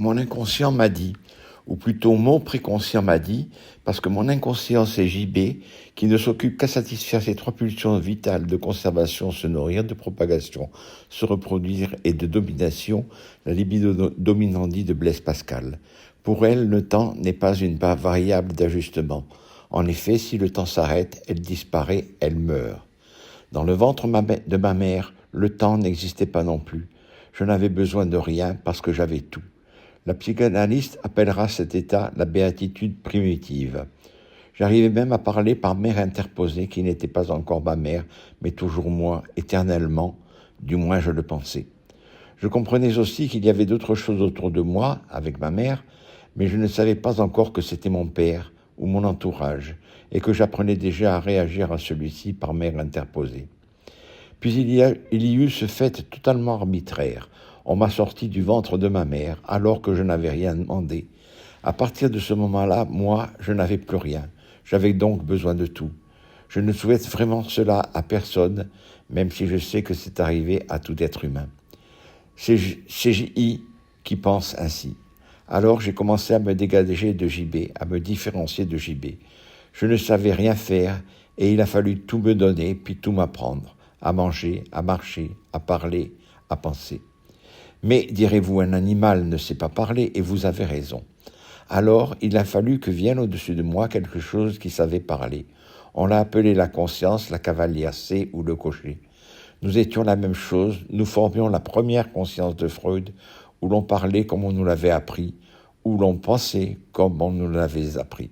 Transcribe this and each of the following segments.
Mon inconscient m'a dit, ou plutôt mon préconscient m'a dit, parce que mon inconscient c'est JB, qui ne s'occupe qu'à satisfaire ses trois pulsions vitales de conservation, se nourrir, de propagation, se reproduire et de domination, la libido dominandi de Blaise Pascal. Pour elle, le temps n'est pas une variable d'ajustement. En effet, si le temps s'arrête, elle disparaît, elle meurt. Dans le ventre de ma mère, le temps n'existait pas non plus. Je n'avais besoin de rien parce que j'avais tout. La psychanalyste appellera cet état la béatitude primitive. J'arrivais même à parler par mère interposée qui n'était pas encore ma mère, mais toujours moi, éternellement, du moins je le pensais. Je comprenais aussi qu'il y avait d'autres choses autour de moi, avec ma mère, mais je ne savais pas encore que c'était mon père ou mon entourage, et que j'apprenais déjà à réagir à celui-ci par mère interposée. Puis il y eut ce fait totalement arbitraire. On m'a sorti du ventre de ma mère, alors que je n'avais rien demandé. À partir de ce moment-là, moi, je n'avais plus rien. J'avais donc besoin de tout. Je ne souhaite vraiment cela à personne, même si je sais que c'est arrivé à tout être humain. C'est JI qui pense ainsi. Alors j'ai commencé à me dégager de JB, à me différencier de JB. Je ne savais rien faire et il a fallu tout me donner, puis tout m'apprendre, à manger, à marcher, à parler, à penser. Mais, direz-vous, un animal ne sait pas parler et vous avez raison. Alors, il a fallu que vienne au-dessus de moi quelque chose qui savait parler. On l'a appelé la conscience, la cavalière C ou le cocher. Nous étions la même chose, nous formions la première conscience de Freud, où l'on parlait comme on nous l'avait appris, où l'on pensait comme on nous l'avait appris.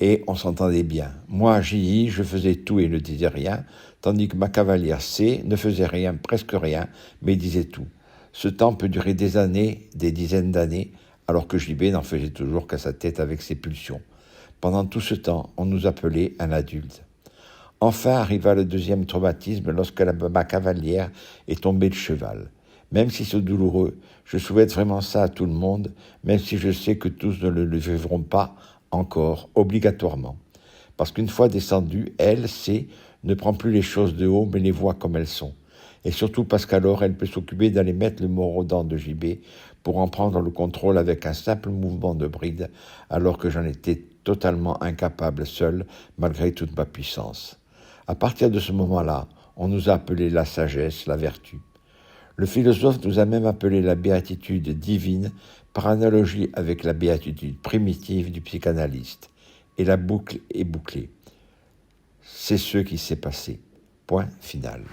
Et on s'entendait bien. Moi, J.I., je faisais tout et ne disais rien, tandis que ma cavalière C ne faisait rien, presque rien, mais disait tout. Ce temps peut durer des années, des dizaines d'années, alors que JB n'en faisait toujours qu'à sa tête avec ses pulsions. Pendant tout ce temps, on nous appelait un adulte. Enfin arriva le deuxième traumatisme lorsque ma cavalière est tombée de cheval. Même si c'est douloureux, je souhaite vraiment ça à tout le monde, même si je sais que tous ne le vivront pas encore, obligatoirement. Parce qu'une fois descendue, elle, C, ne prend plus les choses de haut, mais les voit comme elles sont. Et surtout parce qu'alors, elle peut s'occuper d'aller mettre le mort aux dents de JB pour en prendre le contrôle avec un simple mouvement de bride, alors que j'en étais totalement incapable seul, malgré toute ma puissance. À partir de ce moment-là, on nous a appelé la sagesse, la vertu. Le philosophe nous a même appelé la béatitude divine par analogie avec la béatitude primitive du psychanalyste. Et la boucle est bouclée. C'est ce qui s'est passé. Point final.